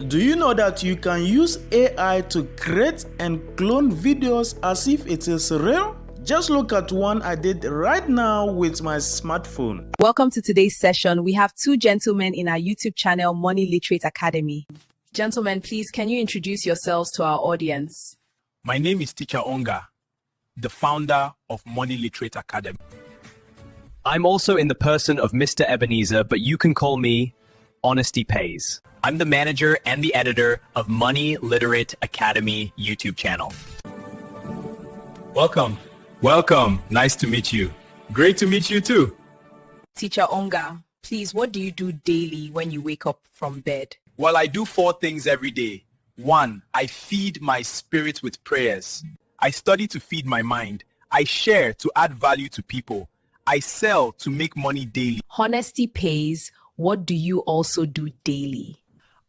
Do you know that you can use AI to create and clone videos as if it is real? Just look at one I did right now with my smartphone. Welcome to today's session. We have two gentlemen in our YouTube channel, Money Literate Academy. Gentlemen, please, can you introduce yourselves to our audience? My name is Teacher Onga, the founder of Money Literate Academy. I'm also in the person of Mr. Ebenezer, but you can call me Honesty Pays. I'm the manager and the editor of Money Literate Academy YouTube channel. Welcome. Welcome. Nice to meet you. Great to meet you too. Teacher Onga, please, what do you do daily when you wake up from bed? Well, I do 4 things every day. 1, I feed my spirit with prayers. I study to feed my mind. I share to add value to people. I sell to make money daily. Honesty Pays, what do you also do daily?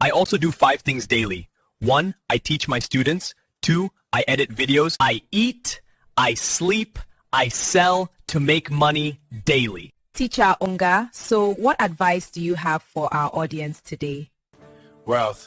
I also do 5 things daily. 1, I teach my students. 2, I edit videos. I eat, I sleep, I sell to make money daily. Teacher Onga, so what advice do you have for our audience today? Well,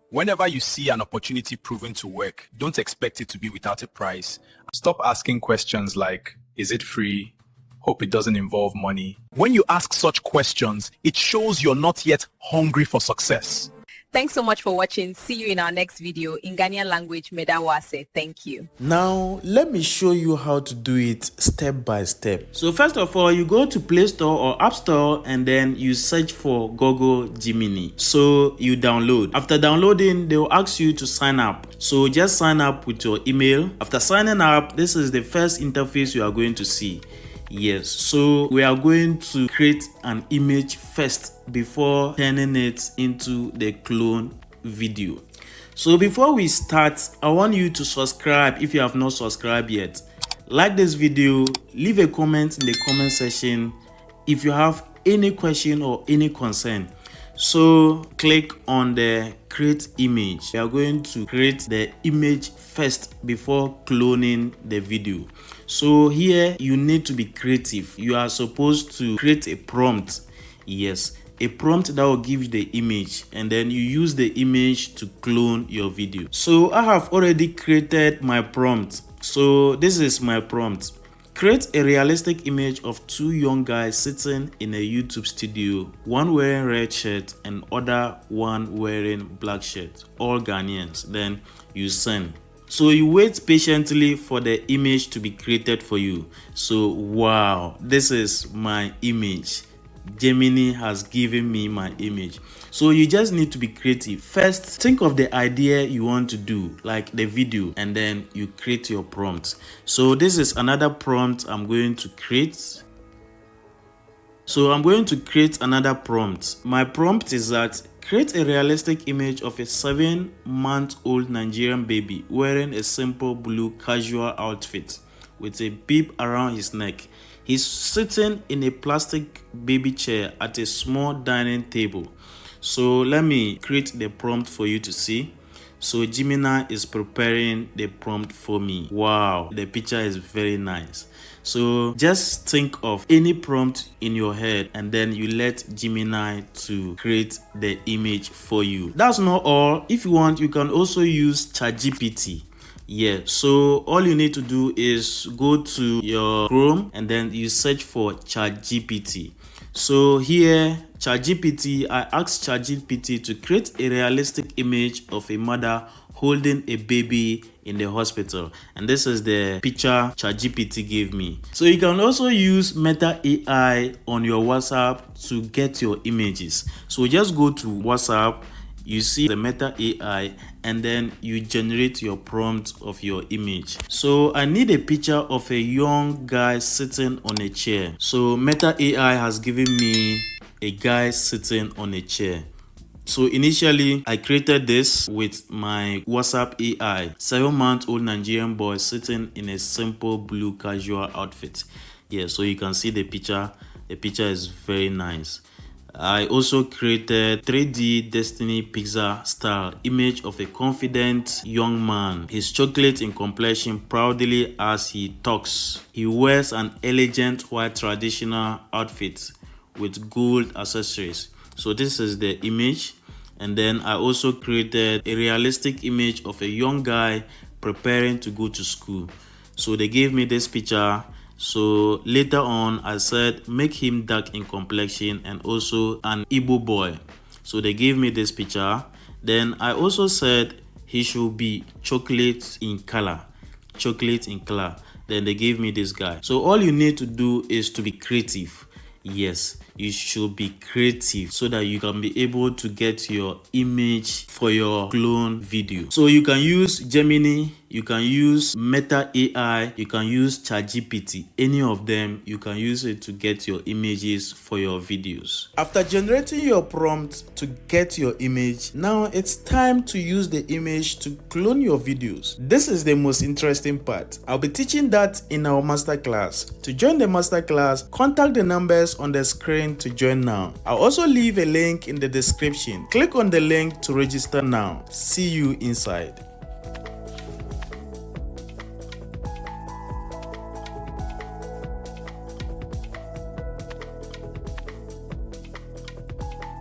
whenever you see an opportunity proven to work, don't expect it to be without a price. Stop asking questions like, is it free? Hope it doesn't involve money. When you ask such questions, it shows you're not yet hungry for success. Thanks so much for watching. See you in our next video in Ghanaian language, Medawase. Thank you. Now, let me show you how to do it step by step. So first of all, you go to Play Store or App Store and then you search for Google Gemini. So you download. After downloading, they will ask you to sign up. So just sign up with your email. After signing up, this is the first interface you are going to see. Yes, so we are going to create an image first before turning it into the clone video. So before we start, I want you to subscribe if you have not subscribed yet. Like this video, leave a comment in the comment section if you have any question or any concern. So click on the create image. We are going to create the image first before cloning the video. So here you need to be creative. You are supposed to create a prompt. Yes, a prompt that will give you the image, and then you use the image to clone your video. So I have already created my prompt. So this is my prompt. Create a realistic image of 2 young guys sitting in a YouTube studio, one wearing red shirt and other one wearing black shirt, all Ghanaians. Then you send. So you wait patiently for the image to be created for you. So wow, this is my image. Gemini has given me my image. So you just need to be creative. First, think of the idea you want to do, like the video, and then you create your prompt. So this is another prompt I'm going to create. So I'm going to create another prompt. My prompt is that create a realistic image of a 7-month-old Nigerian baby wearing a simple blue casual outfit with a bib around his neck. He's sitting in a plastic baby chair at a small dining table. So let me create the prompt for you to see. So Gemini is preparing the prompt for me. Wow, the picture is very nice. So just think of any prompt in your head and then you let Gemini to create the image for you. That's not all. If you want, you can also use ChatGPT. Yeah, so all you need to do is go to your Chrome and then you search for ChatGPT. So here, ChatGPT, I asked ChatGPT to create a realistic image of a mother holding a baby in the hospital, and this is the picture ChatGPT gave me. So you can also use Meta AI on your WhatsApp to get your images. So just go to WhatsApp, you see the Meta AI, and then you generate your prompt of your image. So I need a picture of a young guy sitting on a chair. So Meta AI has given me a guy sitting on a chair. So initially I created this with my WhatsApp AI, 7-month-old Nigerian boy sitting in a simple blue casual outfit. Yeah, so you can see the picture. The picture is very nice. I also created 3D Destiny Pixar style image of a confident young man. His chocolate in complexion proudly as he talks. He wears an elegant white traditional outfit with gold accessories. So this is the image. And then I also created a realistic image of a young guy preparing to go to school. So they gave me this picture. So later on, I said, make him dark in complexion and also an Igbo boy. So they gave me this picture. Then I also said he should be chocolate in color. Chocolate in color. Then they gave me this guy. So all you need to do is to be creative. Yes, you should be creative so that you can be able to get your image for your clone video. So you can use Gemini, you can use Meta AI, you can use ChatGPT. Any of them, you can use it to get your images for your videos. After generating your prompt to get your image, now it's time to use the image to clone your videos. This is the most interesting part. I'll be teaching that in our masterclass. To join the masterclass, contact the numbers on the screen to join now. I'll also leave a link in the description. Click on the link to register now. See you inside.